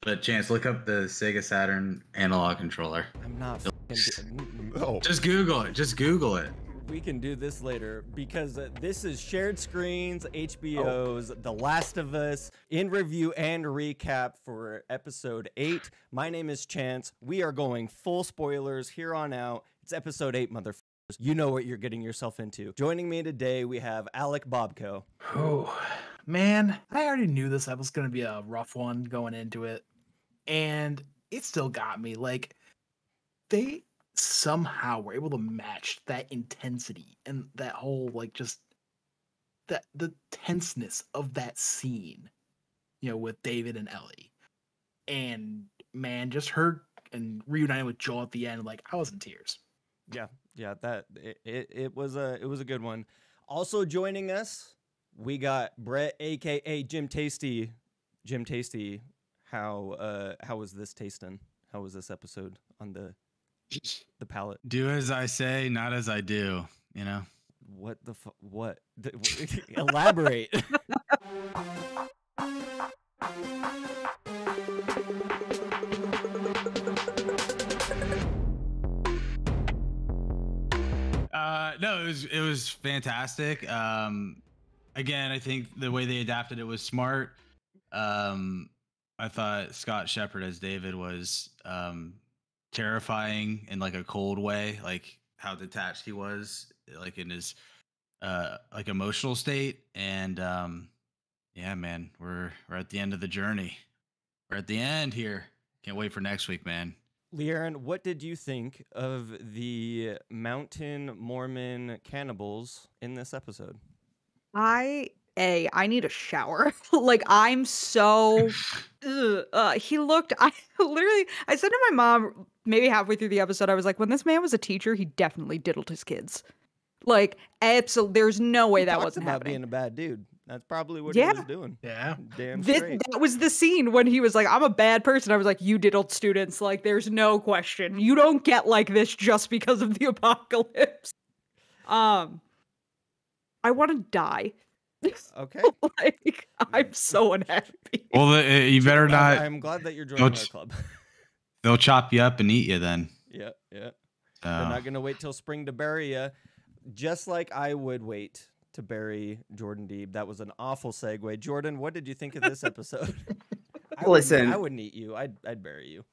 But Chance, look up the Sega Saturn analog controller. I'm not. Oh. Just Google it. Just Google it. We can do this later because this is Shared Screens, HBO's The Last of Us in review and recap for episode 8. My name is Chance. We are going full spoilers here on out. It's episode 8, motherfuckers. You know what you're getting yourself into. Joining me today, we have Alec Bobko. Oh, man. I already knew this was going to be a rough one going into it. And it still got me. Like, they somehow were able to match that intensity and that whole, like, just that the tenseness of that scene, you know, with David and Ellie. And, man, just her and reuniting with Joel at the end, like, I was in tears. Yeah, that it was a good one. Also joining us, we got Brett, aka Jim Tasty. Jim Tasty, how was this tasting? How was this episode on the palate? Do as I say, not as I do. You know. What the what? Elaborate. No, it was fantastic. Again, I think the way they adapted it was smart. I thought Scott Shepherd as David was terrifying in like a cold way, like how detached he was, like in his like emotional state. And yeah, man, we're at the end of the journey. We're at the end here. Can't wait for next week, man. LeighErin, what did you think of the Mountain Mormon cannibals in this episode? I need a shower. Like, I'm so he looked, I said to my mom maybe halfway through the episode, I was like, when this man was a teacher, he definitely diddled his kids. Like, absolutely, there's no way that wasn't about happening. Being a bad dude. That's probably what he was doing. Yeah. Damn straight. That was the scene when he was like, I'm a bad person. I was like, you diddled students. Like, there's no question. You don't get like this just because of the apocalypse. I want to die. Okay. Like, I'm so unhappy. Well, you better not. I'm glad that you're joining our club. They'll chop you up and eat you then. Yeah. They're not going to wait till spring to bury you, just like I would wait to bury Jordan Deeb. That was an awful segue. Jordan, what did you think of this episode? Listen, I wouldn't eat you. I'd bury you.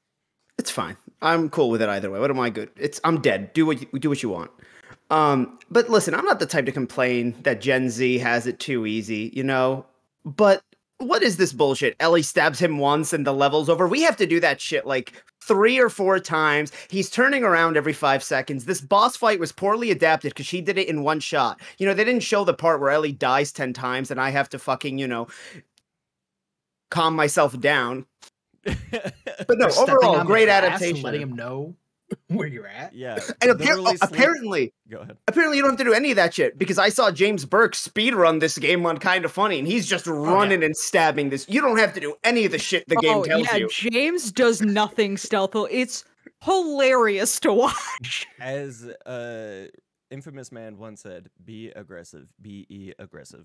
It's fine. I'm cool with it either way. What am I good? I'm dead. Do what you want. But listen, I'm not the type to complain that Gen Z has it too easy, you know? But what is this bullshit? Ellie stabs him once and the level's over. We have to do that shit like 3 or 4 times. He's turning around every 5 seconds. This boss fight was poorly adapted because she did it in one shot. You know, they didn't show the part where Ellie dies 10 times and I have to fucking, you know, calm myself down. But no, overall, great adaptation. Letting him know where you're at. Yeah. And apparently, go ahead. Apparently, you don't have to do any of that shit because I saw James Burke speedrun this game on Kinda Funny, and he's just running and stabbing this. You don't have to do any of the shit the game tells you. James does nothing stealthily. It's hilarious to watch. As infamous man once said, "Be aggressive, be aggressive,"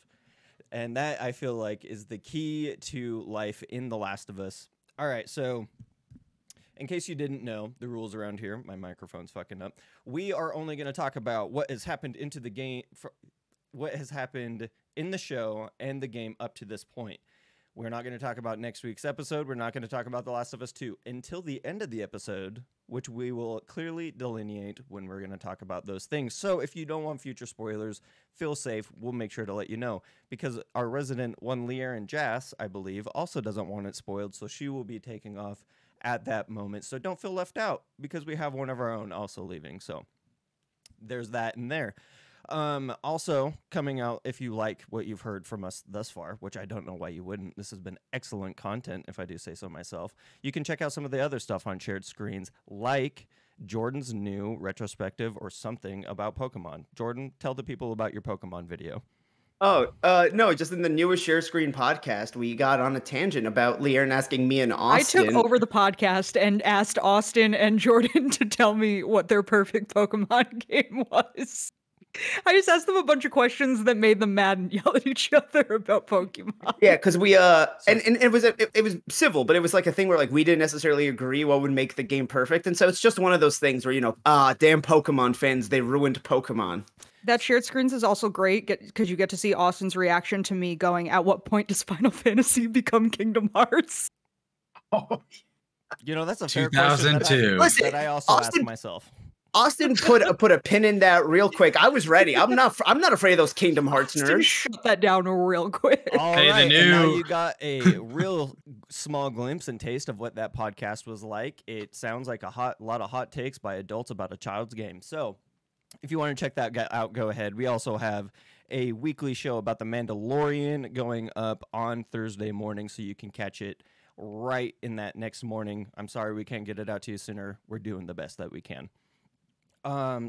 and that I feel like is the key to life in The Last of Us. All right, so in case you didn't know the rules around here, my microphone's fucking up. We are only going to talk about what has happened into the game, what has happened in the show and the game up to this point. We're not going to talk about next week's episode. We're not going to talk about The Last of Us 2 until the end of the episode, which we will clearly delineate when we're going to talk about those things. So if you don't want future spoilers, feel safe. We'll make sure to let you know. Because our resident one, LeighErin Jass, I believe, also doesn't want it spoiled, so she will be taking off at that moment. So don't feel left out, because we have one of our own also leaving. So there's that in there. Also coming out, if you like what you've heard from us thus far, which I don't know why you wouldn't, this has been excellent content, if I do say so myself, you can check out some of the other stuff on Shared Screens, like Jordan's new retrospective or something about Pokemon. Jordan, tell the people about your Pokemon video. Oh, no, just in the newest Share Screen podcast, we got on a tangent about LeighErin asking me and Austin. I took over the podcast and asked Austin and Jordan to tell me what their perfect Pokemon game was. I just asked them a bunch of questions that made them mad and yell at each other about Pokemon. Yeah, because we and it was civil, but it was like a thing where like we didn't necessarily agree what would make the game perfect, and so it's just one of those things where damn Pokemon fans, they ruined Pokemon. That shared screens is also great because you get to see Austin's reaction to me going, "At what point does Final Fantasy become Kingdom Hearts?" Oh, That's a fair question 2002. that I also ask myself. Austin put a pin in that real quick. I was ready. I'm not afraid of those Kingdom Hearts Austin, nerds. shut that down real quick. All Hey, the right, and now new- you got a real small glimpse and taste of what that podcast was like. It sounds like a lot of hot takes by adults about a child's game. So, if you want to check that out, go ahead. We also have a weekly show about The Mandalorian going up on Thursday morning, so you can catch it right in that next morning. I'm sorry we can't get it out to you sooner. We're doing the best that we can.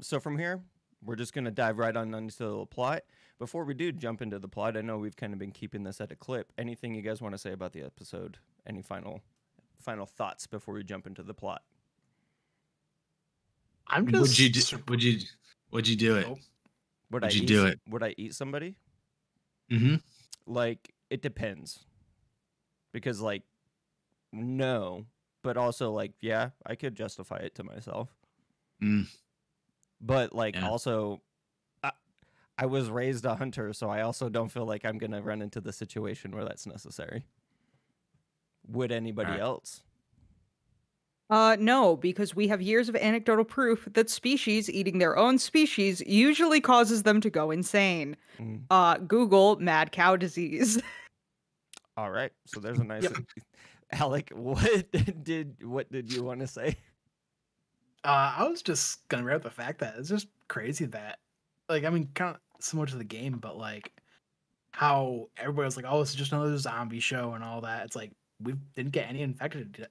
So from here, we're just going to dive right on into the plot. Before we do jump into the plot, I know we've kind of been keeping this at a clip. Anything you guys want to say about the episode? Any final thoughts before we jump into the plot? I'm just. Would you do it? Oh. Would you do it? Would I eat somebody? Mm-hmm. Like, it depends. Because, like, no. But also, like, yeah, I could justify it to myself. Mm. But, like, Yeah. also, I was raised a hunter, so I also don't feel like I'm going to run into the situation where that's necessary. Would anybody Alright. else? No, because we have years of anecdotal proof that species eating their own species usually causes them to go insane. Mm. Google mad cow disease. All right. So there's a nice... Yep. Alec, what did you want to say? I was just gonna bring up the fact that it's just crazy that, like, I mean, kind of similar to the game, but like how everybody was like, "Oh, it's just another zombie show" and all that. It's like we didn't get any infected.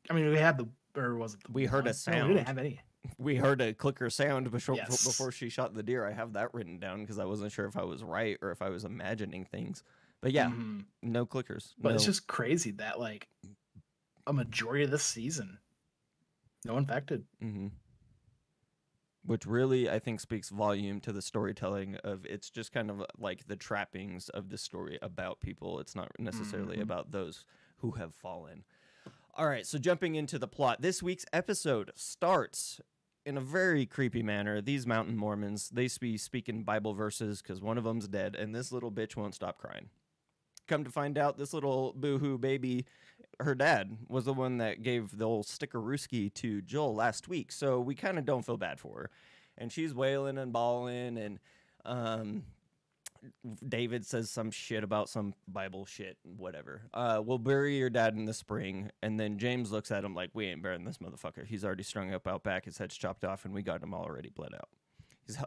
I mean, we had or was it? We heard a No, we sound. didn't have any. We heard a clicker sound before Yes. before she shot the deer. I have that written down because I wasn't sure if I was right or if I was imagining things. But yeah, Mhm. no clickers. But it's no- just crazy that like a majority of this season, no infected. Mm-hmm. Which really, I think, speaks volume to the storytelling of it's just kind of like the trappings of the story about people. It's not necessarily Mhm. about those who have fallen. All right, so jumping into the plot, this week's episode starts in a very creepy manner. These mountain Mormons, they be speaking Bible verses because one of them's dead, and this little bitch won't stop crying. Come to find out, this little boohoo baby, her dad was the one that gave the old stickerooski to Joel last week, so we kind of don't feel bad for her. And she's wailing and bawling, and David says some shit about some Bible shit, whatever. We'll bury your dad in the spring, and then James looks at him like, we ain't burying this motherfucker. He's already strung up out back, his head's chopped off, and we got him already bled out.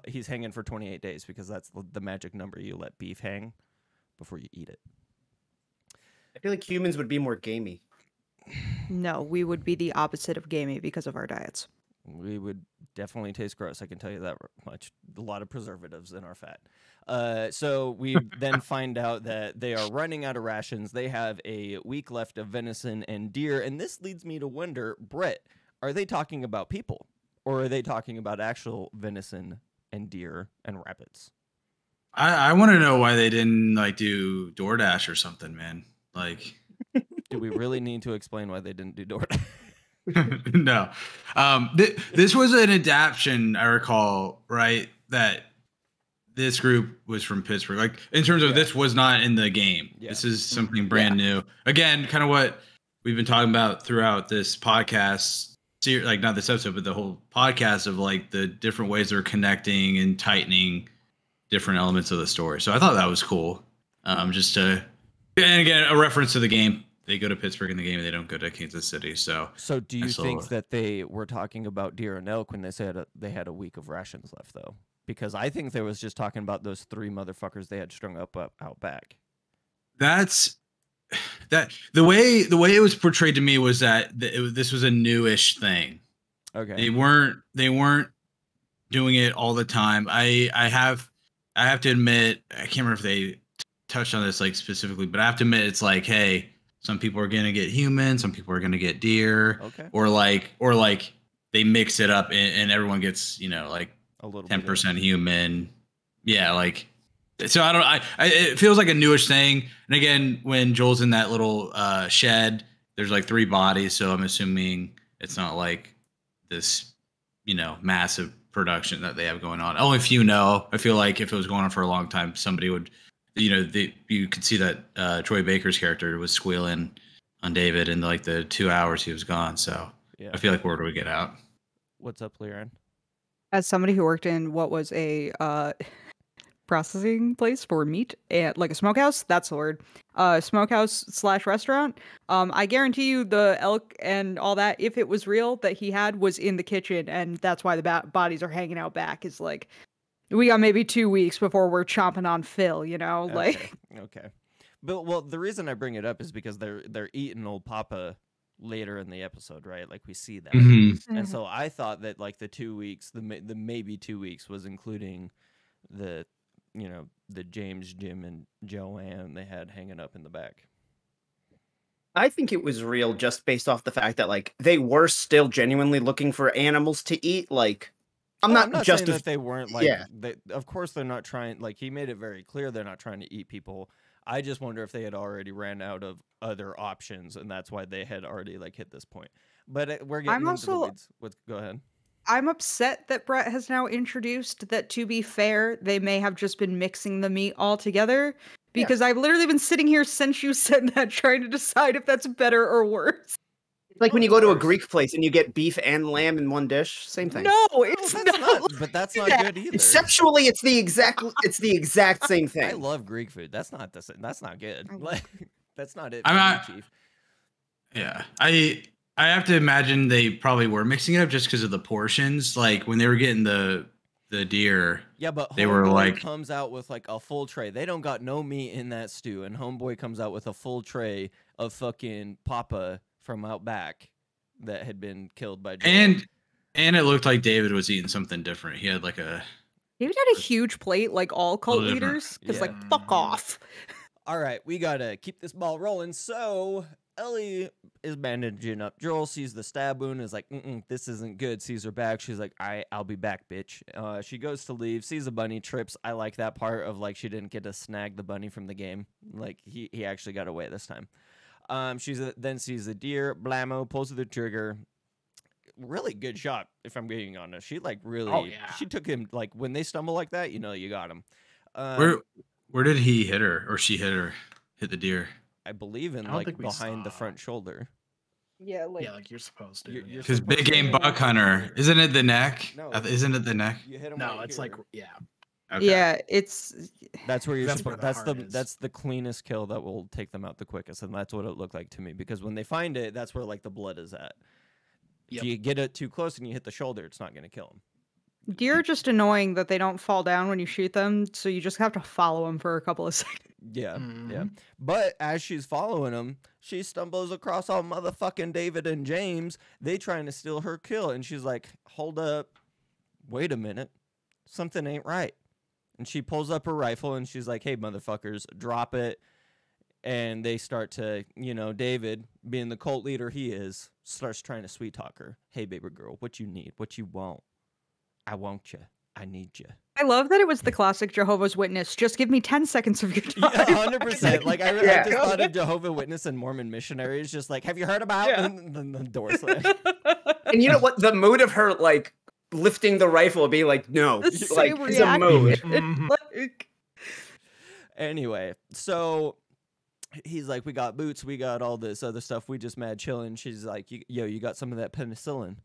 He's hanging for 28 days because that's the magic number you let beef hang before you eat it. I feel like humans would be more gamey. No, we would be the opposite of gamey because of our diets. We would definitely taste gross, I can tell you that much. A lot of preservatives in our fat. So we then find out that they are running out of rations. They have a week left of venison and deer. And this leads me to wonder, Brett, are they talking about people? Or are they talking about actual venison and deer and rabbits? I want to know why they didn't like do DoorDash or something, man. Like, Do we really need to explain why they didn't do DoorDash? no. This was an adaptation, I recall, right? That this group was from Pittsburgh. Like, in terms of Yeah. this was not in the game. Yeah. This is something brand new. Again, kind of what we've been talking about throughout this podcast, like not this episode, but the whole podcast of like the different ways they're connecting and tightening different elements of the story. So I thought that was cool. And again, a reference to the game. They go to Pittsburgh in the game, and they don't go to Kansas City. So Do you I saw think that. that they were talking about deer and elk when they said they had a week of rations left, though? Because I think they was just talking about those 3 motherfuckers they had strung up out back. that's that the way it was portrayed to me was that this was a newish thing. Okay. They weren't doing it all the time. I have to admit, I can't remember if they touched on this like specifically, but I have to admit it's like, hey, some people are gonna get human, some people are gonna get deer, Okay. or like they mix it up and everyone gets like A little 10% human, yeah, like so I don't. It feels like a newish thing. And again, when Joel's in that little shed, there's like 3 bodies. So I'm assuming it's not like this, massive production that they have going on. Only if you know. I feel like if it was going on for a long time, somebody would, you could see that Troy Baker's character was squealing on David in like the 2 hours he was gone. So Yeah. I feel like word would get out. What's up, LeighErin? As somebody who worked in what was a processing place for meat, and like a smokehouse, that's the word. Smokehouse/restaurant. I guarantee you the elk and all that, if it was real that he had, was in the kitchen, and that's why the bodies are hanging out back. Is like, we got maybe 2 weeks before we're chomping on Phil, like. Okay. But well, the reason I bring it up is because they're eating old Papa later in the episode, right? Like we see that. Mm-hmm. And so I thought that like the 2 weeks, the maybe 2 weeks was including the the James, Jim, and Joanne they had hanging up in the back. I think it was real just based off the fact that like they were still genuinely looking for animals to eat. Like I'm not saying that they weren't like. Yeah. Of course they're not trying. Like he made it very clear they're not trying to eat people. I just wonder if they had already ran out of other options, and that's why they had already like hit this point. But we're getting into the weeds. Go ahead. I'm upset that Brett has now introduced that, to be fair, they may have just been mixing the meat all together, because I've literally been sitting here since you said that trying to decide if that's better or worse. It's like when you go to a Greek place and you get beef and lamb in one dish. Same thing. No, it's not. But that's not good either. Conceptually, it's the exact same thing. I love Greek food. That's not good. Like that's not it. I'm not, Chief. Yeah, I have to imagine they probably were mixing it up just because of the portions. Like when they were getting the deer. Yeah, but they Homeboy were like comes out with like a full tray. They don't got no meat in that stew, and Homeboy comes out with a full tray of fucking Papa from out back that had been killed by Joel. And it looked like David was eating something different. He had like David had a huge plate, like all cult leaders, because like fuck off. All right, we gotta keep this ball rolling. So Ellie is bandaging up. Joel sees the stab wound, is like, this isn't good. Sees her back. She's like, I'll be back, bitch. She goes to leave, sees a bunny, trips. I like that part of like she didn't get to snag the bunny from the game. Like he actually got away this time. Then sees the deer, blammo, pulls the trigger. Really good shot, if I'm being honest. She like really, she took him like when they stumble like that, you got him. Where did he hit her, or she hit the deer? I believe in like behind the front shoulder. Yeah, like you're supposed to. Because big game buck hunter, isn't it the neck? No, isn't it the neck? You hit him. No, it's like Okay. Yeah, it's. That's where you're. That's That's the cleanest kill that will take them out the quickest, and that's what it looked like to me. Because when they find it, that's where like the blood is at. If you get it too close and you hit the shoulder, it's not going to kill them. Deer are just annoying that they don't fall down when you shoot them, so you just have to follow them for a couple of seconds. Yeah, yeah. But as she's following them, she stumbles across all motherfucking David and James. They trying to steal her kill, and she's like, "Hold up, wait a minute, something ain't right." And she pulls up her rifle and she's like, "Hey, motherfuckers, drop it." And they start to, David, being the cult leader he is, starts trying to sweet talk her. "Hey, baby girl, what you need? What you want? I want you. I need you." I love that it was the classic Jehovah's Witness. Just give me 10 seconds of your time. Yeah, 100%. Like, I just thought of Jehovah's Witness and Mormon missionaries, just like, "Have you heard about?" And then the door slammed. And you know what? The mood of her, like, lifting the rifle, being like, "No," like, is a mood. Anyway, so he's like, "We got boots, we got all this other stuff. We just mad chilling." She's like, "Yo, you got some of that penicillin?"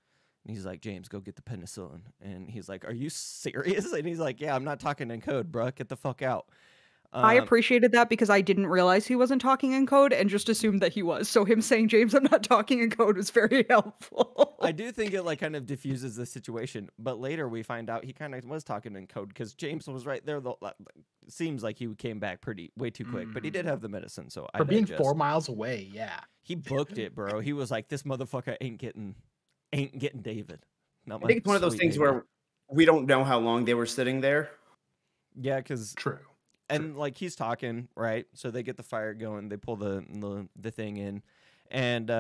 And he's like, "James, go get the penicillin." And he's like, "Are you serious?" And he's like, "Yeah, I'm not talking in code, bruh. Get the fuck out." I appreciated that because I didn't realize he wasn't talking in code and just assumed that he was. So him saying, "James, I'm not talking in code," was very helpful. I do think it like kind of diffuses the situation, but later we find out he kind of was talking in code because James was right there. Seems like he came back way too quick, but he did have the medicine. So for being 4 miles away, he booked it, bro. He was like, "This motherfucker ain't getting David." I think it's one of those things where we don't know how long they were sitting there. Yeah, because true. And like he's talking, right? So they get the fire going. They pull the thing in, and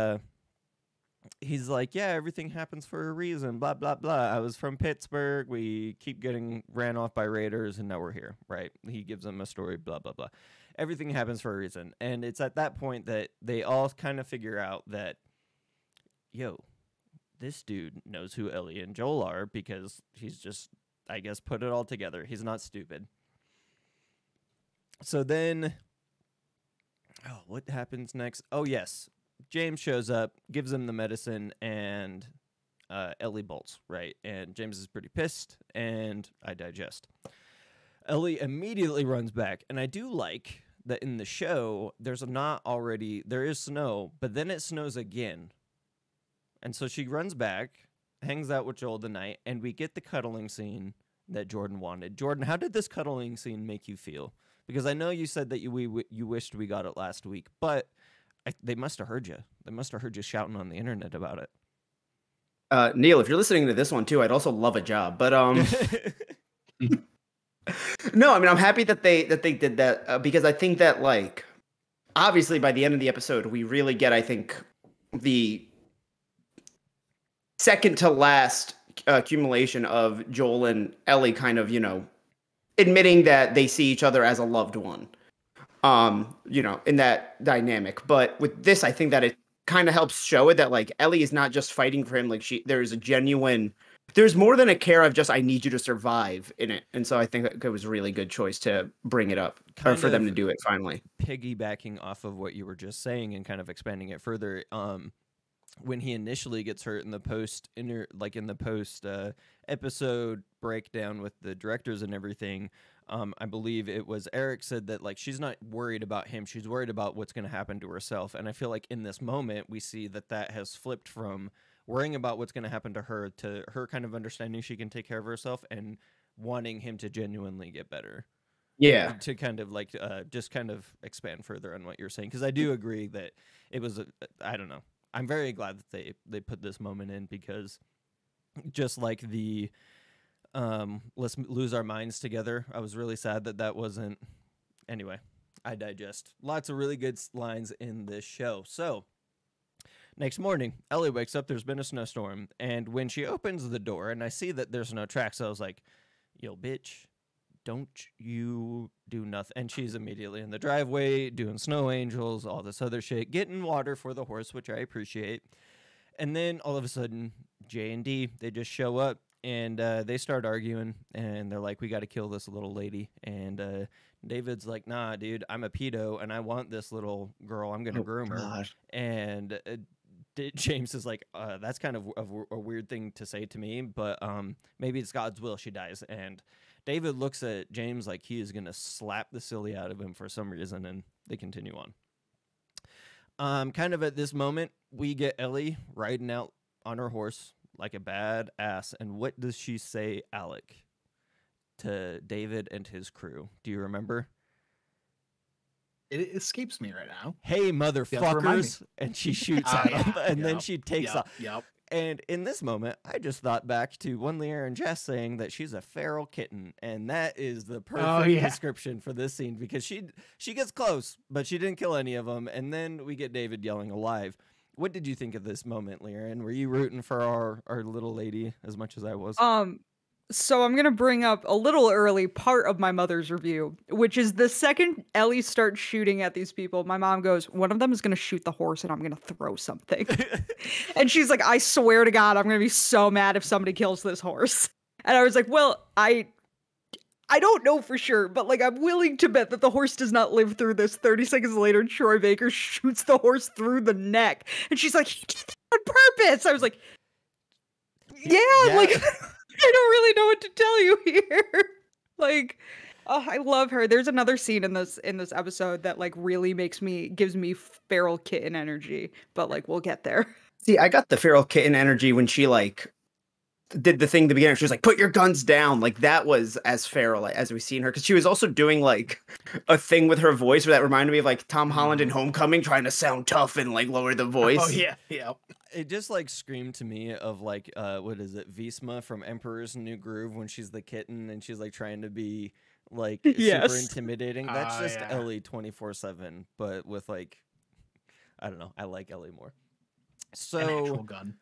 he's like, yeah, everything happens for a reason, blah, blah, blah. I was from Pittsburgh. We keep getting ran off by Raiders, and now we're here, right? He gives them a story, blah, blah, blah. Everything happens for a reason. And it's at that point that they all kind of figure out that, yo, this dude knows who Ellie and Joel are because he's just, I guess, put it all together. He's not stupid. So then, what happens next? Oh, yes. James shows up, gives him the medicine, and Ellie bolts, right? And James is pretty pissed, and I digest. Ellie immediately runs back, and I do like that in the show, there is snow, but then it snows again. And so she runs back, hangs out with Joel tonight, and we get the cuddling scene that Jordan wanted. Jordan, how did this cuddling scene make you feel? Because I know you said that you wished we got it last week, but they must have heard you. They must have heard you shouting on the internet about it. Neil, if you're listening to this one too, I'd also love a job. But no, I mean I'm happy that they did that because I think that like obviously by the end of the episode we really get I think the second to last accumulation of Joel and Ellie kind of admitting that they see each other as a loved one. In that dynamic. But with this, I think that it kind of helps show it that like Ellie is not just fighting for him. Like there's more than a care of just, I need you to survive in it. And so I think it was a really good choice to bring it up or for them to do it finally. Piggybacking off of what you were just saying and kind of expanding it further. When he initially gets hurt in the post episode breakdown with the directors and everything, I believe it was Eric said that like she's not worried about him, she's worried about what's going to happen to herself. And I feel like in this moment we see that has flipped from worrying about what's going to happen to her kind of understanding she can take care of herself and wanting him to genuinely get better. Yeah, to kind of like just kind of expand further on what you're saying, because I do agree that it was I don't know. I'm very glad that they put this moment in, because just like the let's lose our minds together, I was really sad that wasn't. Anyway, I digest. Lots of really good lines in this show. So next morning, Ellie wakes up. There's been a snowstorm, and when she opens the door and I see that there's no tracks, I was like, yo, bitch, don't you do nothing. And she's immediately in the driveway doing snow angels, all this other shit, getting water for the horse, which I appreciate. And then all of a sudden, J and D, they just show up, and they start arguing, and they're like, we got to kill this little lady. And David's like, nah, dude, I'm a pedo, and I want this little girl. I'm going to groom her. And James is like, that's kind of a weird thing to say to me, but maybe it's God's will she dies. And David looks at James like he is going to slap the silly out of him for some reason, and they continue on. Kind of at this moment, we get Ellie riding out on her horse like a bad ass. And what does she say, Alec, to David and his crew? Do you remember? It escapes me right now. Hey, motherfuckers. And she shoots at him, and then she takes off. Yep. And in this moment, I just thought back to one Lear and Jess saying that she's a feral kitten, and that is the perfect description for this scene, because she gets close, but she didn't kill any of them. And then we get David yelling alive. What did you think of this moment, Lear? And were you rooting for our little lady as much as I was? So I'm going to bring up a little early part of my mother's review, which is the second Ellie starts shooting at these people, my mom goes, one of them is going to shoot the horse and I'm going to throw something. And she's like, I swear to God, I'm going to be so mad if somebody kills this horse. And I was like, well, I don't know for sure, but like, I'm willing to bet that the horse does not live through this. 30 seconds later, Troy Baker shoots the horse through the neck. And she's like, he did that on purpose. I was like, yeah. Like, I don't really know what to tell you here. Like, oh, I love her. There's another scene in this episode that like really gives me feral kitten energy, but like we'll get there. See, I got the feral kitten energy when she like did the thing at the beginning. She was like, put your guns down. Like that was as feral as we've seen her. Cause she was also doing like a thing with her voice where that reminded me of like Tom Holland in Homecoming trying to sound tough and like lower the voice. Oh yeah. Yeah. It just like screamed to me of like, what is it? Visma from Emperor's New Groove when she's the kitten and she's like trying to be like super intimidating. That's just Ellie 24/7, but with like, I don't know. I like Ellie more. So An actual gun.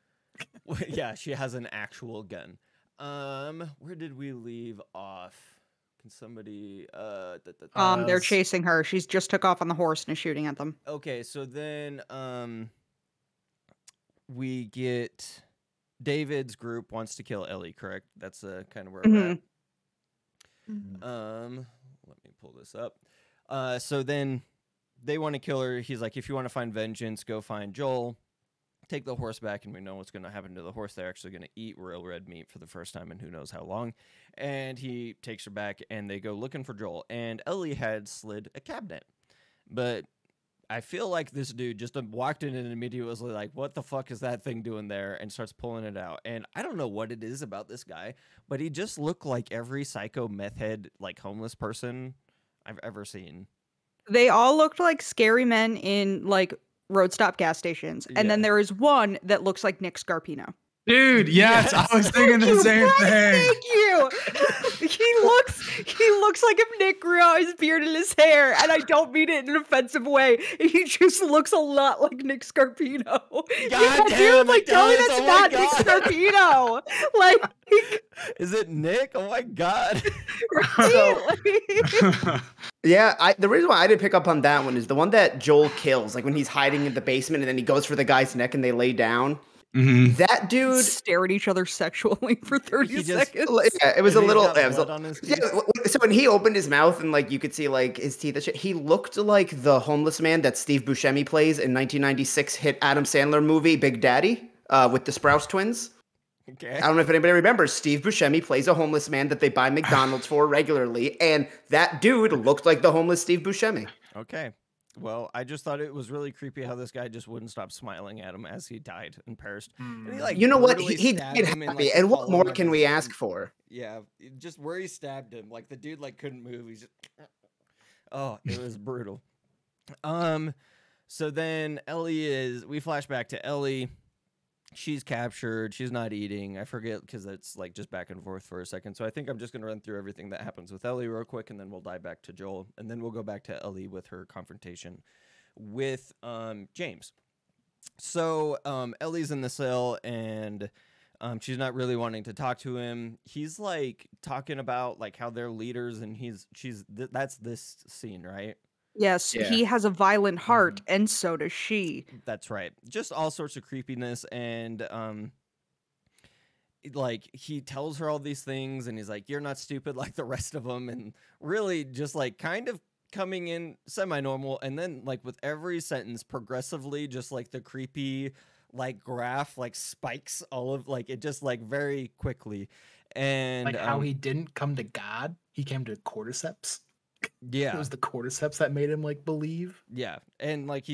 yeah, she has an actual gun. Where did we leave off? Can somebody They're s- chasing her. She's just took off on the horse and is shooting at them. Okay, so then we get David's group wants to kill Ellie, correct? That's kind of where we're at. Let me pull this up. So then they want to kill her. He's like, if you want to find vengeance, go find Joel. Take the horse back, and we know what's going to happen to the horse. They're actually going to eat real red meat for the first time in who knows how long. And he takes her back, and they go looking for Joel. And Ellie had slid a cabinet. But I feel like this dude just walked in and immediately was like, what the fuck is that thing doing there? And starts pulling it out. And I don't know what it is about this guy, but he just looked like every psycho meth head, like homeless person I've ever seen. They all looked like scary men in like road stop gas stations. And then Yeah. there is one that looks like Nick Scarpino. Dude, yes, Yes. I was thinking the same thing. Thank you. He looks like if Nick grew out his beard and his hair, and I don't mean it in an offensive way. He just looks a lot like Nick Scarpino. God Dude, damn, like it tell me does. that's Oh my not Nick God. Scarpino. Like, Is it Nick? Oh my God. right? Yeah, the reason why I didn't pick up on that one is the one that Joel kills, like when he's hiding in the basement and then he goes for the guy's neck and they lay down. Mhm. That dude, Stare at each other sexually for 30 He just- seconds. yeah, it was a And he's little. got Yeah, it was blood a- on his yeah, teeth. so when he opened his mouth and like you could see like his teeth and shit, he looked like the homeless man that Steve Buscemi plays in 1996 hit Adam Sandler movie Big Daddy with the Sprouse twins. Okay. I don't know if anybody remembers. Steve Buscemi plays a homeless man that they buy McDonald's for regularly, and that dude looked like the homeless Steve Buscemi. Okay. Well, I just thought it was really creepy how this guy just wouldn't stop smiling at him as he died and perished. And he, like, You know what? brutally He stabbed died him in, happy, like, the and what column more of can his- we ask for? Yeah, just where he stabbed him, like the dude like couldn't move. He's just oh, it was brutal. So then we flash back to Ellie. She's captured. She's not eating. I forget because it's like just back and forth for a second. So I think I'm just gonna run through everything that happens with Ellie real quick, and then we'll dive back to Joel, and then we'll go back to Ellie with her confrontation with James. So Ellie's in the cell, and she's not really wanting to talk to him. He's like talking about like how they're leaders, and that's this scene, right? Yes, Yeah. he has a violent heart, and so does she. That's right. Just all sorts of creepiness, and like he tells her all these things, and he's like, "You're not stupid like the rest of them," and really just like kind of coming in semi-normal, and then like with every sentence, progressively, just like the creepy like graph like spikes all of like it just like very quickly, and Like how he didn't come to God, he came to cordyceps. yeah. It was the cordyceps that made him like believe. Yeah, and like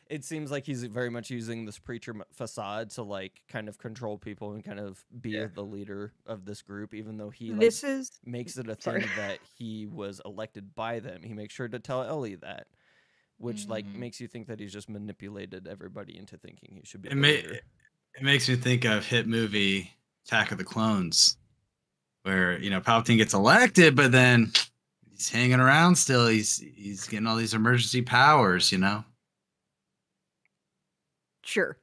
it seems like he's very much using this preacher facade to like kind of control people and kind of be the leader of this group, even though he like This is makes it a Sorry. thing that he was elected by them. He makes sure to tell Ellie that, which like makes you think that he's just manipulated everybody into thinking he should be. It, the leader. it makes me think of hit movie Attack of the Clones, where Palpatine gets elected, but then he's hanging around still. He's getting all these emergency powers, sure.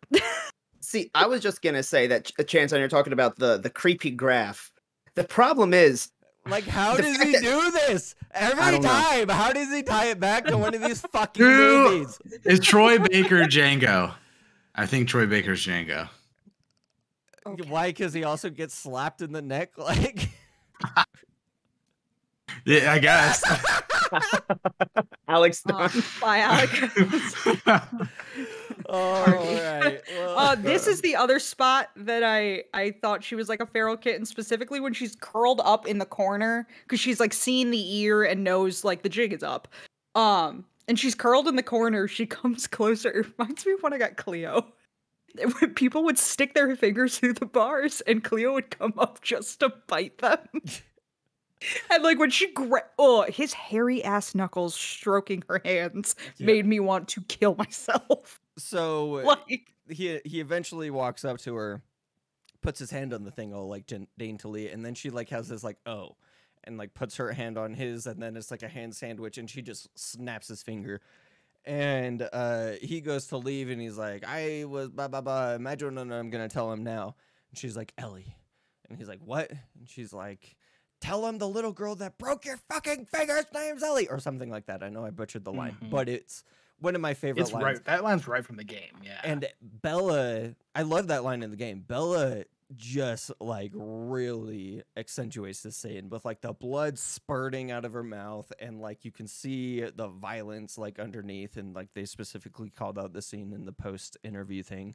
See, I was just gonna say that Chance, when you're talking about the creepy graph. The problem is, Like, how The does fact he that- do this every don't know. time? How does he tie it back to one of these fucking Dude. movies? Is Troy Baker Django? I think Troy Baker's Django. Okay. Why? Because he also gets slapped in the neck, like. Yeah, I guess. Alex. Bye, Alec. All right. Well, This is the other spot that I thought she was like a feral kitten, specifically when she's curled up in the corner because she's like seeing the ear and knows like the jig is up. And she's curled in the corner. She comes closer. It reminds me of when I got Cleo. When people would stick their fingers through the bars and Cleo would come up just to bite them. And like when she his hairy ass knuckles stroking her hands made me want to kill myself. so Like he eventually walks up to her, puts his hand on the thing all like daintily, and then she like has this like and like puts her hand on his, and then it's like a hand sandwich, and she just snaps his finger. And he goes to leave, and he's like, I was blah, blah, blah. Imagine what I'm going to tell him now. And she's like, Ellie. And he's like, what? And she's like, tell him the little girl that broke your fucking fingers name's Ellie. Or something like that. I know I butchered the line, but it's one of my favorite lines. Right. That line's right from the game, yeah. And Bella, I love that line in the game. Bella just like really accentuates the scene with like the blood spurting out of her mouth, and like you can see the violence like underneath, and like they specifically called out the scene in the post interview thing.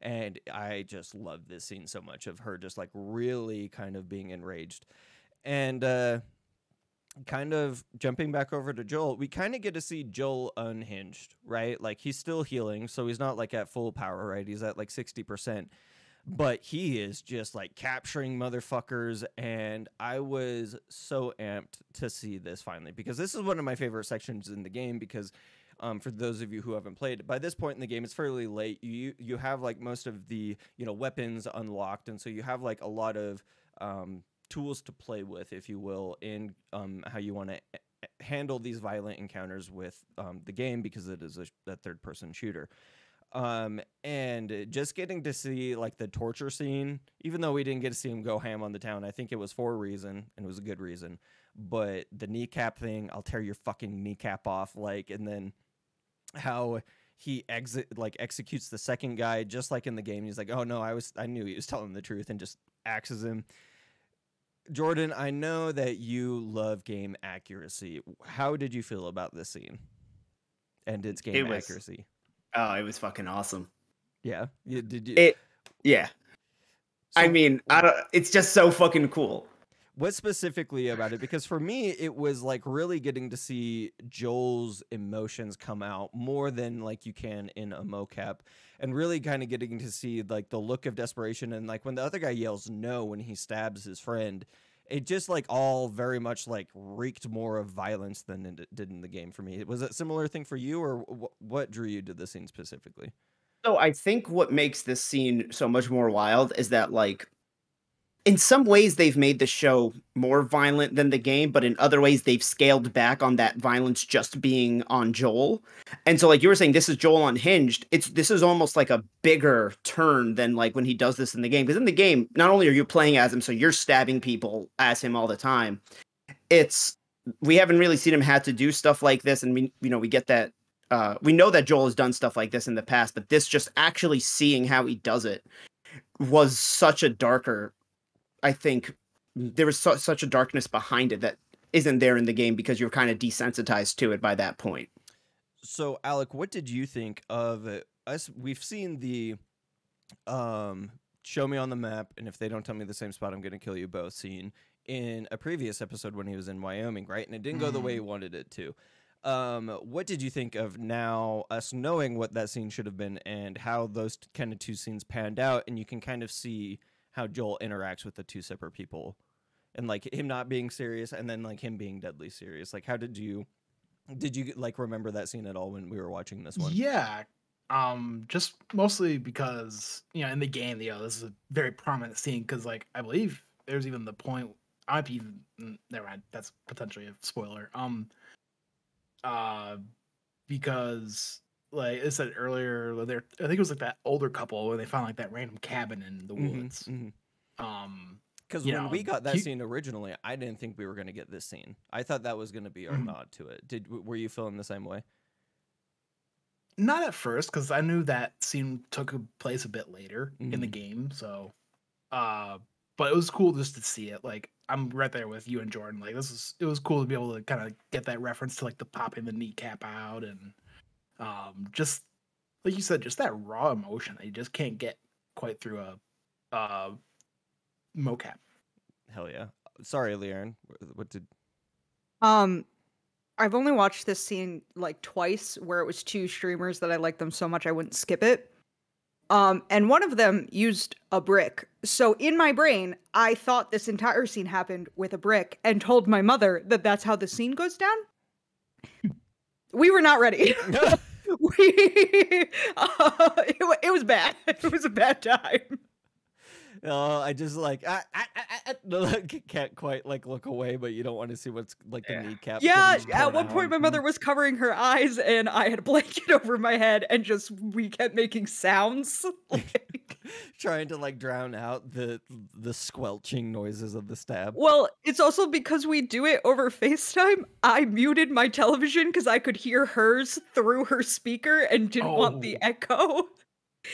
And I just love this scene so much of her just like really kind of being enraged. And kind of jumping back over to Joel, we kind of get to see Joel unhinged, right? Like he's still healing, so he's not like at full power, right? He's at like 60%. But he is just like capturing motherfuckers, and I was so amped to see this finally, because this is one of my favorite sections in the game, because for those of you who haven't played, by this point in the game, it's fairly late. You have like most of the weapons unlocked, and so you have like a lot of tools to play with, if you will, in how you want to handle these violent encounters with the game, because it is a third-person shooter. And just getting to see like the torture scene, even though we didn't get to see him go ham on the town, I think it was for a reason, and it was a good reason. But the kneecap thing, I'll tear your fucking kneecap off, like, and then how he executes the second guy just like in the game. He's like, oh no, I knew he was telling the truth, and just axes him. Jordan, I know that you love game accuracy. How did you feel about this scene and its game accuracy? Oh, it was fucking awesome. Yeah. Did you? Yeah. So, I mean, it's just so fucking cool. What specifically about it? Because for me, it was like really getting to see Joel's emotions come out more than like you can in a mocap, and really kind of getting to see like the look of desperation, and like when the other guy yells no when he stabs his friend, it just like all very much like reeked more of violence than it did in the game for me. Was it a similar thing for you, or what drew you to the scene specifically? So I think what makes this scene so much more wild is that, like, in some ways they've made the show more violent than the game, but in other ways they've scaled back on that violence just being on Joel. And so, like you were saying, this is Joel unhinged. This is almost like a bigger turn than like when he does this in the game. Because in the game, not only are you playing as him, so you're stabbing people as him all the time. We haven't really seen him had to do stuff like this, and we get that. We know that Joel has done stuff like this in the past, but this just actually seeing how he does it was such a darker. I think there was such a darkness behind it that isn't there in the game because you're kind of desensitized to it by that point. So, Alec, what did you think of us? We've seen the show me on the map, and if they don't tell me the same spot, I'm going to kill you both scene in a previous episode when he was in Wyoming, right? And it didn't go the way he wanted it to. What did you think of now us knowing what that scene should have been and how those kind of two scenes panned out, and you can kind of see how Joel interacts with the two separate people, and like him not being serious and then like him being deadly serious? Like, how did you like remember that scene at all when we were watching this one? Yeah. Just mostly because, in the game, this is a very prominent scene, because like I believe there's even the point, I might be even, never mind, that's potentially a spoiler. Because like I said earlier, I think it was like that older couple where they found like that random cabin in the woods. Because when we got that scene originally, I didn't think we were going to get this scene. I thought that was going to be our nod to it. Were you feeling the same way? Not at first, because I knew that scene took place a bit later in the game. So, but it was cool just to see it. Like, I'm right there with you and Jordan. Like, it was cool to be able to kind of get that reference to like the popping the kneecap out, and just like you said, just that raw emotion that you just can't get quite through a mocap. Hell yeah. Sorry, LeighErin. What did? I've only watched this scene like twice, where it was two streamers that I liked them so much I wouldn't skip it. And one of them used a brick. So in my brain, I thought this entire scene happened with a brick, and told my mother that that's how the scene goes down. We were not ready. It was bad. It was a bad time. I just like can't quite like look away, but you don't want to see what's like the kneecap. Yeah, getting at torn one out. point my mother was covering her eyes and I had a blanket over my head and we kept making sounds. Like, trying to like drown out the squelching noises of the stab. well, it's also because we do it over FaceTime. I muted my television because I could hear hers through her speaker and didn't want the echo.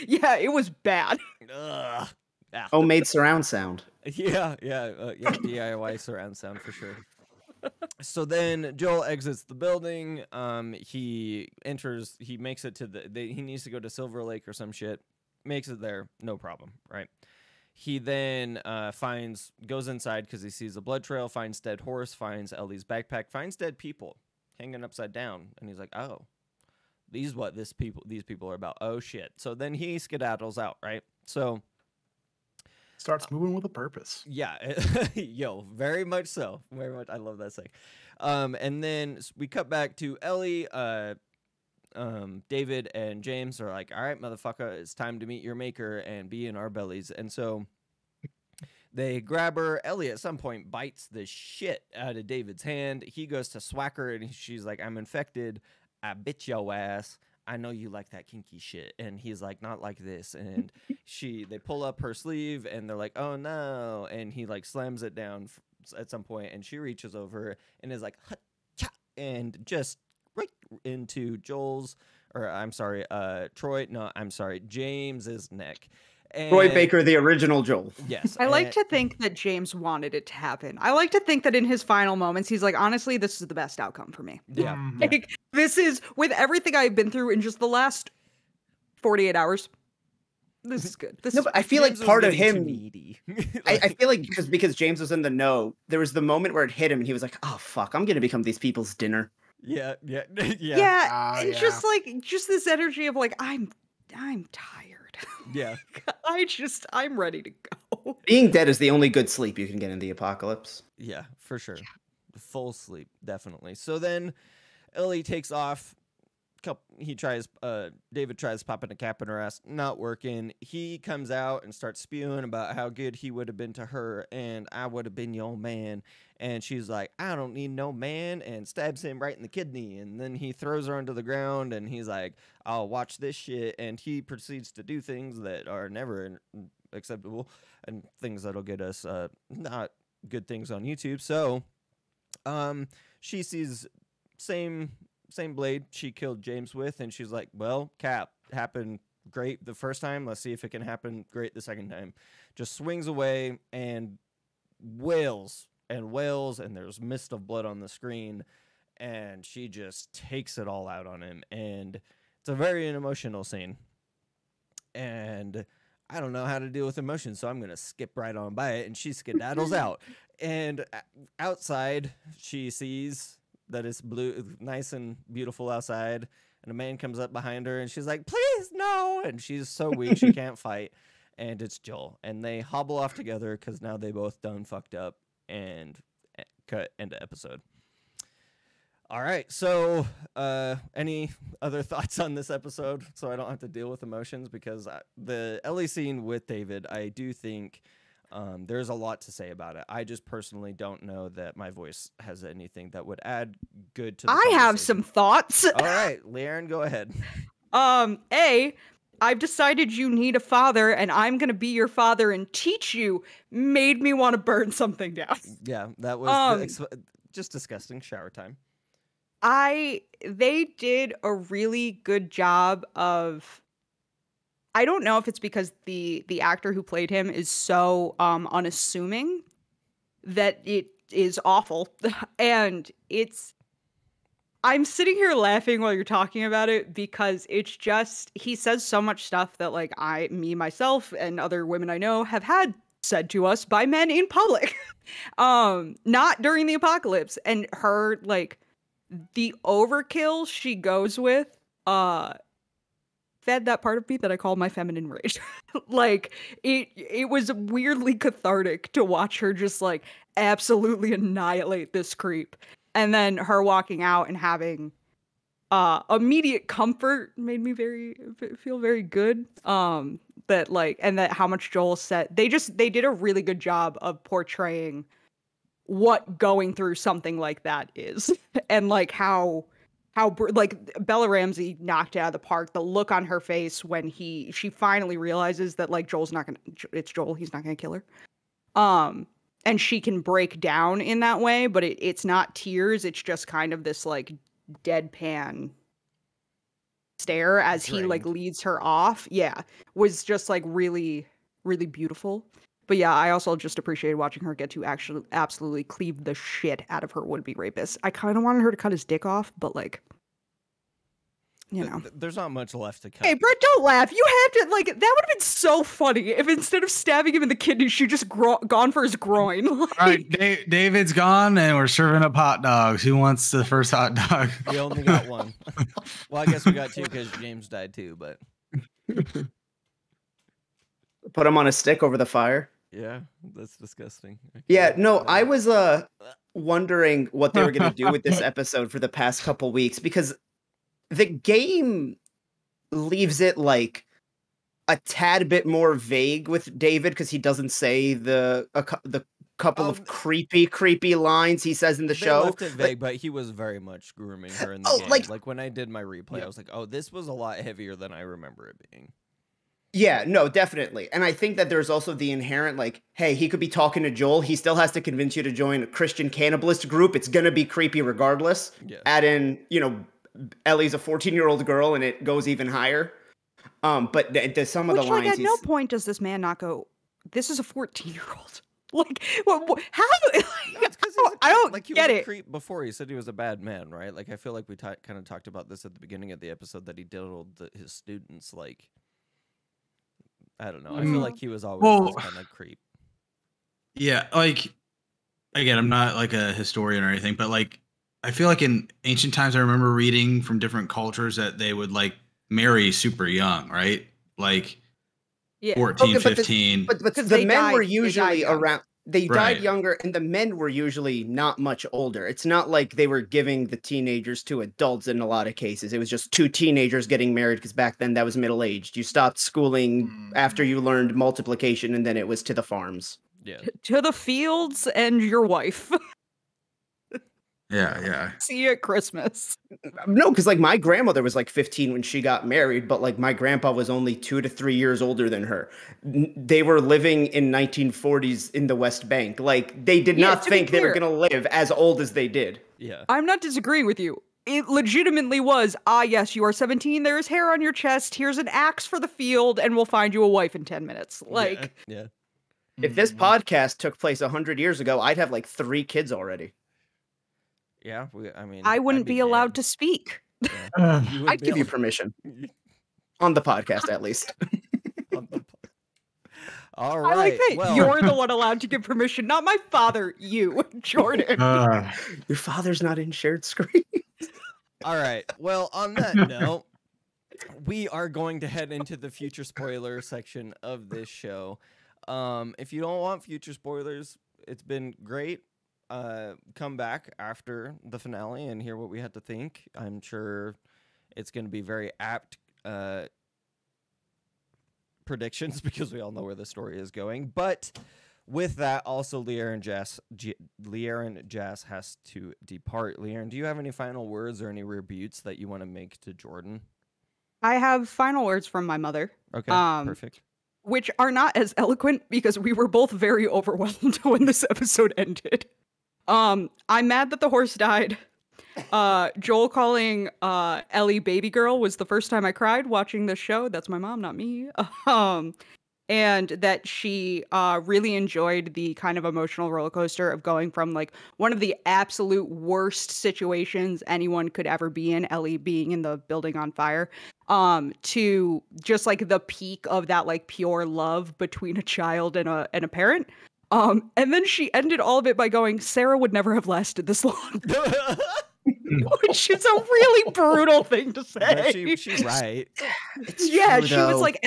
Yeah, it was bad. Ugh. Ah. Homemade surround sound. Yeah, DIY surround sound for sure. So then Joel exits the building. He makes it to he needs to go to Silver Lake or some shit. Makes it there, no problem, right? He then goes inside because he sees a blood trail, finds dead horse, finds Ellie's backpack, finds dead people hanging upside down, and he's like, oh, these people are about. Oh shit. So then he skedaddles out, right? So starts moving with a purpose. yeah, yo, very much so. Very much. I love that saying. And then we cut back to Ellie. David and James are like, all right, motherfucker, it's time to meet your maker and be in our bellies. And so they grab her. Ellie at some point bites the shit out of David's hand. He goes to swack her and she's like, I'm infected. I bit your ass. I know you like that kinky shit. And he's like, not like this. And they pull up her sleeve and they're like, oh no. And he like slams it down at some point and she reaches over and is like, ha-cha, and just right into James's neck. And Troy Baker, the original Joel. yes. I like to think that James wanted it to happen. I like to think that in his final moments, he's like, honestly, this is the best outcome for me. Yeah. Like, this is, with everything I've been through in just the last 48 hours, this is good. This No, is but I feel James like part was of getting too him. needy. I feel like because James was in the know, there was the moment where it hit him, and he was like, "Oh fuck, I'm gonna become these people's dinner." Yeah. Yeah, it's just like this energy of like I'm tired. Yeah. I'm ready to go. Being dead is the only good sleep you can get in the apocalypse. Yeah, for sure. Full sleep, definitely. So then Ellie takes off. David tries popping a cap in her ass, not working. He comes out and starts spewing about how good he would have been to her and I would have been your man. And she's like, I don't need no man, and stabs him right in the kidney. And then he throws her onto the ground and he's like, I'll watch this shit. And he proceeds to do things that are never acceptable and things that'll get us not good things on YouTube. So she sees same blade she killed James with, and she's like, well, Cap, happened great the first time, let's see if it can happen great the second time. Just swings away and wails, and there's mist of blood on the screen, and she just takes it all out on him, and it's a very emotional scene. And I don't know how to deal with emotions, so I'm gonna skip right on by it, and she skedaddles out. And outside, she sees that it's blue, nice and beautiful outside, and a man comes up behind her, and she's like, please, no, and she's so weak she can't fight, and it's Joel, and they hobble off together, because now they both done fucked up, and cut into episode. All right, so any other thoughts on this episode, so I don't have to deal with emotions, because the Ellie scene with David, I do think there's a lot to say about it. I just personally don't know that my voice has anything that would add good to the I have conversation. some thoughts. All right, LeighErin, go ahead. I've decided you need a father, and I'm gonna be your father and teach you. Made me want to burn something down. Yeah, that was just disgusting. Shower time. They did a really good job of. I don't know if it's because the actor who played him is so unassuming that it is awful, and I'm sitting here laughing while you're talking about it because it's just he says so much stuff that like myself and other women I know have had said to us by men in public, not during the apocalypse, and her like the overkill she goes with fed that part of me that I call my feminine rage. Like it was weirdly cathartic to watch her just like absolutely annihilate this creep. And then her walking out and having immediate comfort made me feel very good. that like, and that how much Joel said. They did a really good job of portraying what going through something like that is, and like how like Bella Ramsey knocked it out of the park. The look on her face when she finally realizes that like it's Joel, he's not gonna kill her. And she can break down in that way, but it's not tears. It's just kind of this like deadpan stare as he like leads her off. Yeah, was just like really, really beautiful. But yeah, I also just appreciated watching her get to actually absolutely cleave the shit out of her would-be rapist. I kind of wanted her to cut his dick off, but like, you know, there's not much left to cut. Hey, Brett, don't laugh. You have to like that would have been so funny if instead of stabbing him in the kidney, she just gone for his groin. Like, all right, David's gone, and we're serving up hot dogs. Who wants the first hot dog? We only got one. Well, I guess we got two because James died too. But Put him on a stick over the fire. yeah, that's disgusting. Yeah, no, I was wondering what they were going to do with this episode for the past couple weeks, because the game leaves it like a tad bit more vague with David, because he doesn't say the couple of creepy lines he says in the show. Left it vague, but he was very much grooming her in the game. Like when I did my replay, I was like, oh, this was a lot heavier than I remember it being. Yeah, no, definitely. And I think that there's also the inherent, like, hey, he could be talking to Joel. He still has to convince you to join a Christian cannibalist group. It's going to be creepy regardless. Yeah. Add in, Ellie's a 14-year-old girl, and it goes even higher. But some of the lines... at no point does this man not go, this is a 14-year-old. Like, how? I don't like he get was a it. creep before. He said he was a bad man, right? Like, I feel like we kind of talked about this at the beginning of the episode, that he diddled his students, like... I don't know. I feel like he was always this kind of creep. Yeah, like, again, I'm not like a historian or anything, but like, I feel like in ancient times, I remember reading from different cultures that they would like marry super young, right? Like 14, 15. But the men were usually around. They died younger, and the men were usually not much older. It's not like they were giving the teenagers to adults in a lot of cases. It was just two teenagers getting married, because back then that was middle-aged. You stopped schooling after you learned multiplication, and then it was to the farms. Yeah. To the fields and your wife. Yeah. See you at Christmas. No, because like my grandmother was like 15 when she got married, but like my grandpa was only 2 to 3 years older than her. They were living in 1940s in the West Bank. Like they did not think they were going to live as old as they did. Yeah. I'm not disagreeing with you. It legitimately was, yes, you are 17. There is hair on your chest. Here's an axe for the field, and we'll find you a wife in 10 minutes. Like, yeah. If this podcast took place 100 years ago, I'd have like 3 kids already. Yeah, I wouldn't be allowed to speak. Yeah. I'd give you permission. On the podcast, at least. All right. I like that you're the one allowed to give permission, not my father, you, Jordan. Your father's not in shared screen. All right. Well, on that note, we are going to head into the future spoiler section of this show. If you don't want future spoilers, it's been great. Come back after the finale and hear what we had to think. I'm sure it's going to be very apt predictions, because we all know where the story is going. But with that, also LeighErin Jazz has to depart. LeighErin, do you have any final words or any rebukes that you want to make to Jordan? I have final words from my mother. Okay, perfect. Which are not as eloquent, because we were both very overwhelmed when this episode ended. I'm mad that the horse died. Joel calling Ellie baby girl was the first time I cried watching this show. That's my mom, not me. And that she really enjoyed the kind of emotional roller coaster of going from like one of the absolute worst situations anyone could ever be in, Ellie being in the building on fire, to just like the peak of that like pure love between a child and a parent. And then she ended all of it by going, Sarah would never have lasted this long. Which is a really brutal thing to say. She's right. Yeah, she was like,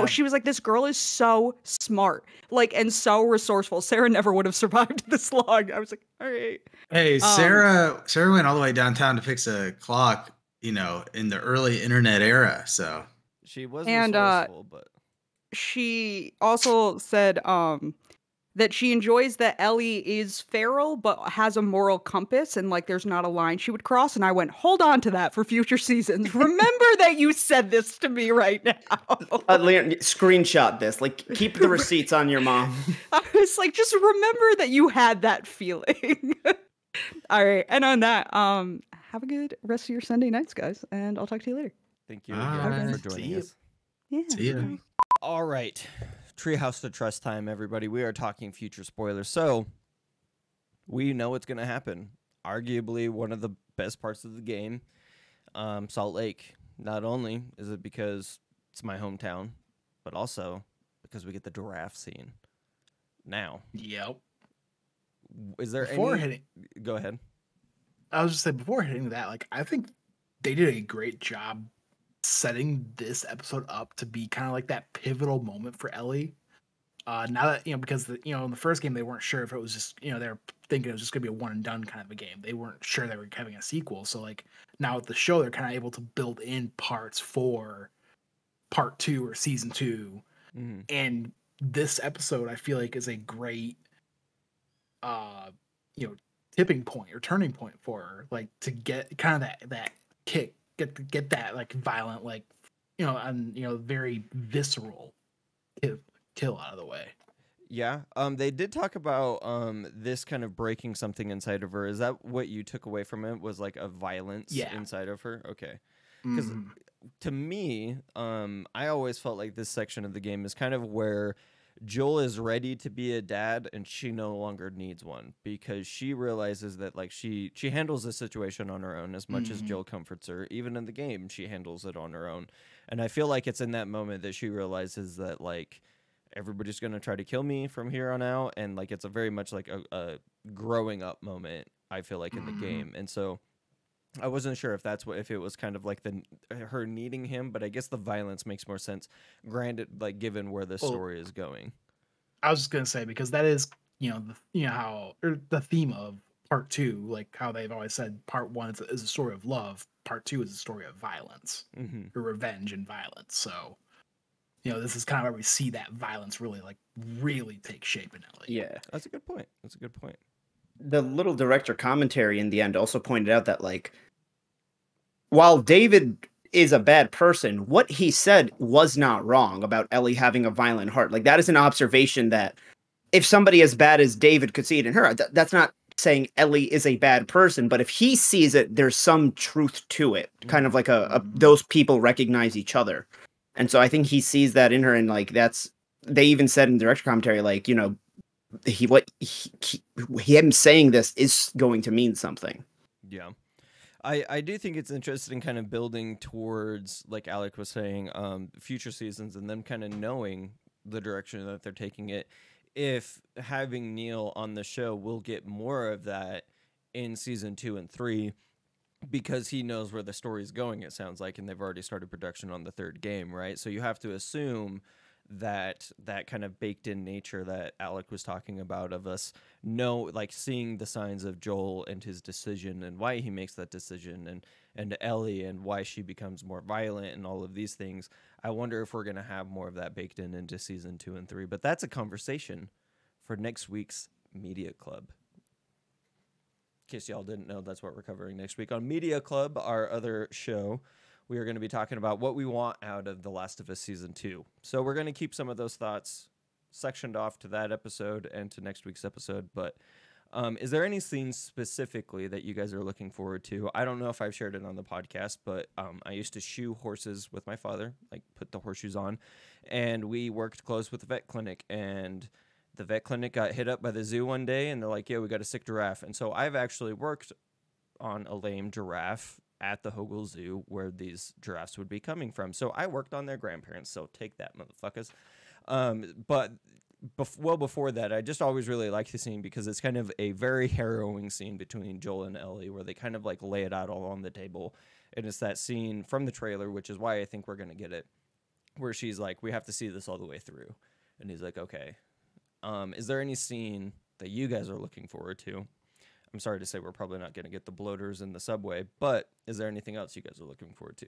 she was like, this girl is so smart, like, and so resourceful. Sarah never would have survived this long. I was like, all right. Hey, Sarah went all the way downtown to fix a clock, in the early internet era. So she was resourceful, but she also said that she enjoys that Ellie is feral but has a moral compass, and like there's not a line she would cross. And I went, hold on to that for future seasons. Remember that you said this to me right now. Leon, screenshot this. Like, keep the receipts on your mom. I was like, just remember that you had that feeling. All right, and on that, have a good rest of your Sunday nights, guys, and I'll talk to you later. Thank you All again right. for See joining ya. us. Yeah. See ya. All right. Treehouse to Trust time, everybody. We are talking future spoilers. So, we know what's going to happen. Arguably, one of the best parts of the game, Salt Lake. Not only is it because it's my hometown, but also because we get the giraffe scene. Now, Yep. is there Before any... hitting, Go ahead. I was just saying before hitting that, like I think they did a great job setting this episode up to be kind of like that pivotal moment for Ellie. Now that because in the first game they weren't sure if it was just they were thinking it was just gonna be a one and done kind of a game. They weren't sure they were having a sequel. So like now with the show, they're kind of able to build in parts for part 2 or season 2. Mm-hmm. And this episode I feel like is a great tipping point or turning point for her, like to get kind of that kick, get that like violent, like and very visceral kill out of the way. Yeah. They did talk about this kind of breaking something inside of her. Is that what you took away from it? Was like a violence inside of her? Okay. Because to me, I always felt like this section of the game is kind of where Joel is ready to be a dad and she no longer needs one, because she realizes that like she handles the situation on her own as much as Joel comforts her. Even in the game, she handles it on her own. And I feel like it's in that moment that she realizes that like everybody's going to try to kill me from here on out. And like, it's a very much like a growing up moment, I feel like, in the game. And so I wasn't sure if it was kind of like her needing him, but I guess the violence makes more sense, granted, like given where the story is going. I was just going to say, because that is, how, or the theme of part 2, like how they've always said part 1 is a story of love. Part 2 is a story of violence, or revenge and violence. So, this is kind of where we see that violence really take shape in Ellie. Yeah. That's a good point. The little director commentary in the end also pointed out that, like, while David is a bad person, what he said was not wrong about Ellie having a violent heart. Like, that is an observation that if somebody as bad as David could see it in her, that's not saying Ellie is a bad person, but if he sees it, there's some truth to it. Kind of like those people recognize each other. And so I think he sees that in her, and like they even said in director commentary, like, him saying this is going to mean something. Yeah. I do think it's interesting kind of building towards, like Alec was saying, future seasons and them kind of knowing the direction that they're taking it. If having Neil on the show, we'll get more of that in season 2 and 3, because he knows where the story is going, it sounds like, and they've already started production on the 3rd game, right? So you have to assume that kind of baked in nature that Alec was talking about, of us like seeing the signs of Joel and his decision and why he makes that decision, and Ellie and why she becomes more violent and all of these things. I wonder if we're going to have more of that baked into season 2 and 3, but that's a conversation for next week's Media Club. In case y'all didn't know, that's what we're covering next week on Media Club, our other show. We are going to be talking about what we want out of The Last of Us Season 2. So we're going to keep some of those thoughts sectioned off to that episode and to next week's episode. But is there any scenes specifically that you guys are looking forward to? I don't know if I've shared it on the podcast, but I used to shoe horses with my father, like put the horseshoes on. And we worked close with the vet clinic. And the vet clinic got hit up by the zoo one day, and they're like, yeah, we got a sick giraffe. And so I've actually worked on a lame giraffe at the Hogle Zoo where these giraffes would be coming from. So I worked on their grandparents, so take that, motherfuckers. But before that, I just always really liked the scene because it's kind of a very harrowing scene between Joel and Ellie where they kind of like lay it out all on the table. And it's that scene from the trailer, which is why I think we're going to get it, where she's like, we have to see this all the way through. And he's like, okay. Is there any scene that you guys are looking forward to? I'm sorry to say we're probably not going to get the bloaters in the subway, but is there anything else you guys are looking forward to?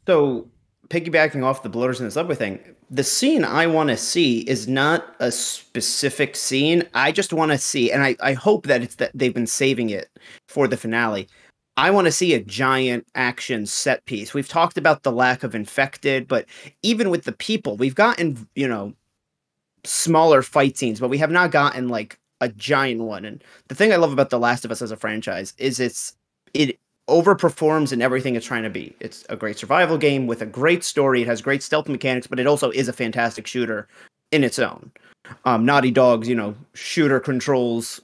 So piggybacking off the bloaters and the subway thing, the scene I want to see is not a specific scene. I just want to see, and I hope that it's that they've been saving it for the finale. I want to see a giant action set piece. We've talked about the lack of infected, but even with the people, we've gotten, smaller fight scenes, but we have not gotten like a giant one. And the thing I love about The Last of Us as a franchise is it overperforms in everything it's trying to be. It's a great survival game with a great story. It has great stealth mechanics, but it also is a fantastic shooter in its own. Naughty Dog's, shooter controls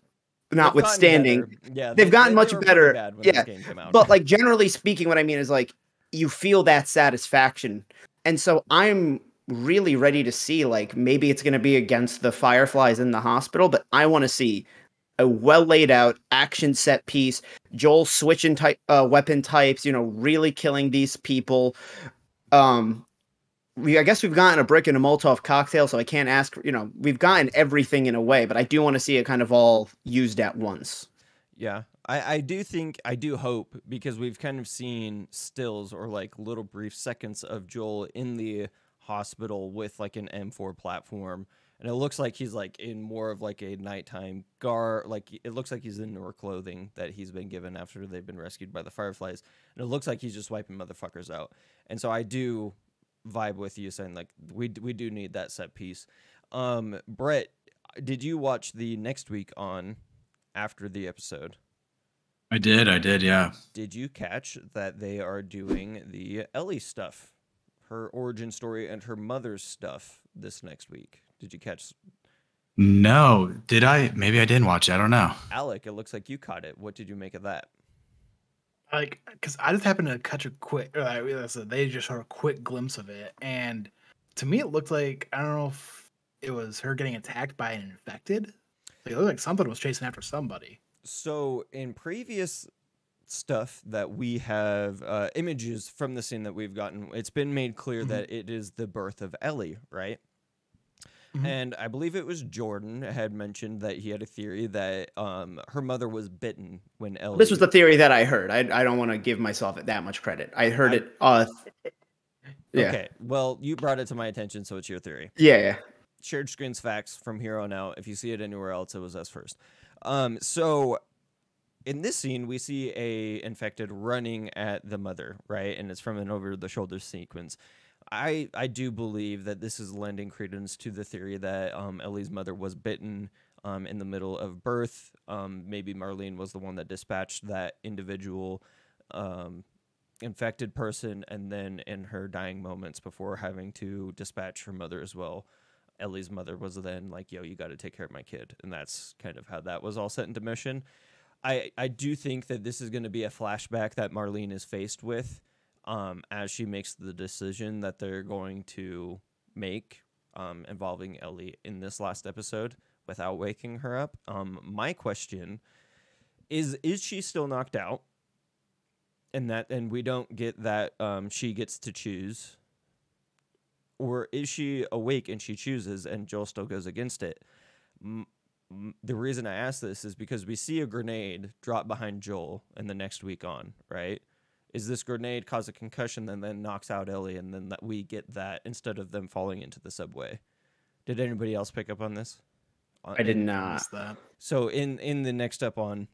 notwithstanding, they've gotten much better. Yeah, but like generally speaking, what I mean is like you feel that satisfaction, and so I'm really ready to see like maybe it's going to be against the Fireflies in the hospital, but I want to see a well laid out action set piece. Joel switching weapon types, really killing these people. I guess we've gotten a brick and a Molotov cocktail, so I can't ask, we've gotten everything in a way, but I do want to see it kind of all used at once. Yeah, I do hope, because we've kind of seen stills or like little brief seconds of Joel in the hospital with like an M4 platform. And it looks like he's like in more of like a nighttime guard. Like it looks like he's in newer clothing that he's been given after they've been rescued by the Fireflies. And it looks like he's just wiping motherfuckers out. And so I do vibe with you saying like we do need that set piece. Brett, did you watch the next week on after the episode? I did, yeah. Did you catch that they are doing the Ellie stuff, her origin story and her mother's stuff this next week? Did you catch? No. Did I? Maybe I didn't watch it. I don't know. Alec, it looks like you caught it. What did you make of that? Like, because I just happened to catch a quick, they just showed a quick glimpse of it. And to me, it looked like, I don't know if it was her getting attacked by an infected. Like, it looked like something was chasing after somebody. So in previous stuff that we have, images from the scene that we've gotten, it's been made clear that it is the birth of Ellie, right? And I believe it was Jordan had mentioned that he had a theory that her mother was bitten when Ellie... This was the theory that I heard. I don't want to give myself that much credit. I heard it... yeah. Okay, well, you brought it to my attention, so it's your theory. Yeah. Shared screens facts from here on out. If you see it anywhere else, it was us first. So in this scene, we see a infected running at the mother, right? And it's from an over-the-shoulder sequence. I do believe that this is lending credence to the theory that Ellie's mother was bitten in the middle of birth. Maybe Marlene was the one that dispatched that individual infected person, and then in her dying moments before having to dispatch her mother as well, Ellie's mother was then like, yo, you got to take care of my kid. And that's kind of how that was all set into motion. I do think that this is going to be a flashback that Marlene is faced with as she makes the decision that they're going to make involving Ellie in this last episode without waking her up. My question is she still knocked out? And we don't get that she gets to choose? Or is she awake and she chooses and Joel still goes against it? The reason I ask this is because we see a grenade drop behind Joel in the next week on, right? Is this grenade cause a concussion and then knocks out Ellie, and then that we get that instead of them falling into the subway? Did anybody else pick up on this? I did not. So in the next step on,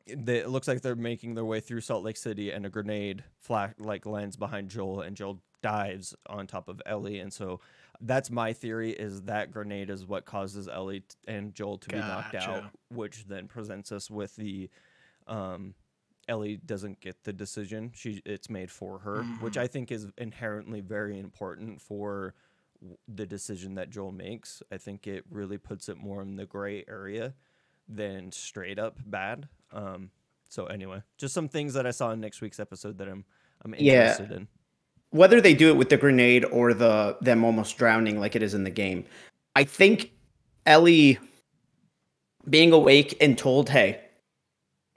it looks like they're making their way through Salt Lake City, and a grenade lands behind Joel, and Joel dives on top of Ellie. And so that's my theory, is that grenade is what causes Ellie and Joel to be knocked out, which then presents us with the Ellie doesn't get the decision. It's made for her, which I think is inherently very important for the decision that Joel makes. I think it really puts it more in the gray area than straight up bad. So anyway, just some things that I saw in next week's episode that I'm interested in. Whether they do it with the grenade or them almost drowning like it is in the game, I think Ellie being awake and told, hey,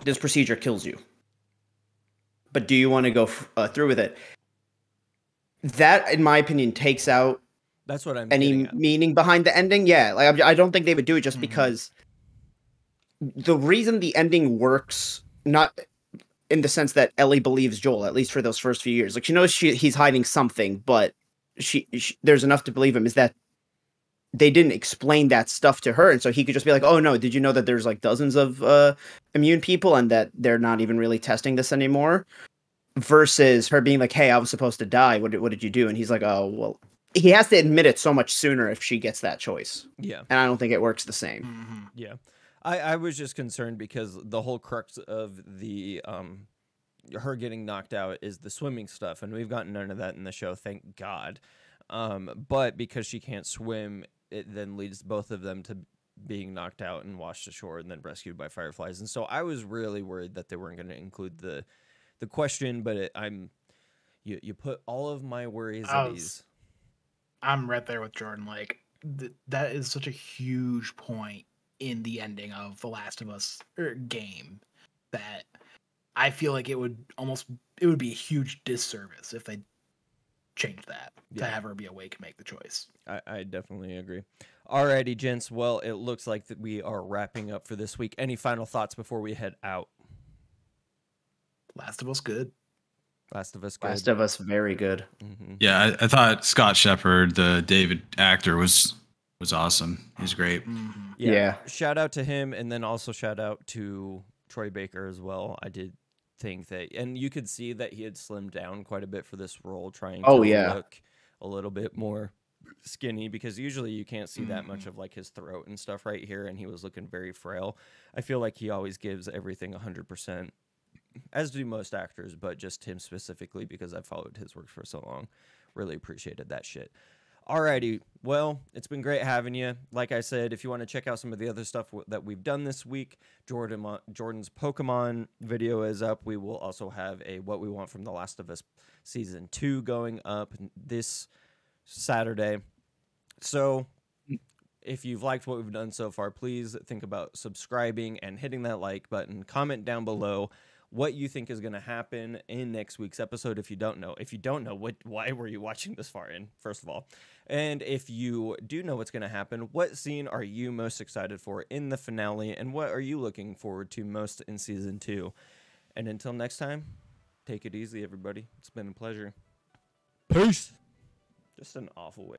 this procedure kills you, but do you want to go through with it? That, in my opinion, takes out that's what I'm any meaning behind the ending. Yeah, like I don't think they would do it just because the reason the ending works, not in the sense that Ellie believes Joel, at least for those first few years. Like she knows he's hiding something, but she there's enough to believe him. Is that they didn't explain that stuff to her, and so he could just be like, "Oh no, did you know that there's like dozens of immune people, and that they're not even really testing this anymore?" Versus her being like, "Hey, I was supposed to die. What did you do?" And he's like, "Oh well." He has to admit it so much sooner if she gets that choice. Yeah. And I don't think it works the same. Mm-hmm. Yeah. I was just concerned because the whole crux of the her getting knocked out is the swimming stuff, and we've gotten none of that in the show, thank God. But because she can't swim, it then leads both of them to being knocked out and washed ashore and then rescued by fireflies. And so I was really worried that they weren't going to include the question, but you put all of my worries at ease. I'm right there with Jordan. Like that is such a huge point in the ending of The Last of Us game that I feel like it would be a huge disservice if they changed that to have her be awake and make the choice. I definitely agree. Alrighty, gents. Well, it looks like that we are wrapping up for this week. Any final thoughts before we head out? Last of Us good. Last of Us good. Last of Us very good. Mm-hmm. Yeah, I thought Scott Shepherd, the David actor, was awesome. He's great. Mm-hmm. Yeah. Shout out to him, and then also shout out to Troy Baker as well. I did think that, and you could see that he had slimmed down quite a bit for this role, trying to look a little bit more skinny, because usually you can't see that much of like his throat and stuff right here, and he was looking very frail. I feel like he always gives everything 100%, as do most actors, but just him specifically because I've followed his work for so long. Really appreciated that shit. Alrighty, well, it's been great having you. Like I said, if you want to check out some of the other stuff that we've done this week, Jordan's Pokemon video is up. We will also have a What We Want from The Last of Us Season 2 going up this Saturday. So if you've liked what we've done so far, please think about subscribing and hitting that like button. Comment down below what you think is going to happen in next week's episode. If you don't know, why were you watching this far in, first of all? And if you do know what's going to happen, what scene are you most excited for in the finale, and what are you looking forward to most in season 2? And until next time, take it easy, everybody. It's been a pleasure. Peace. Just an awful way.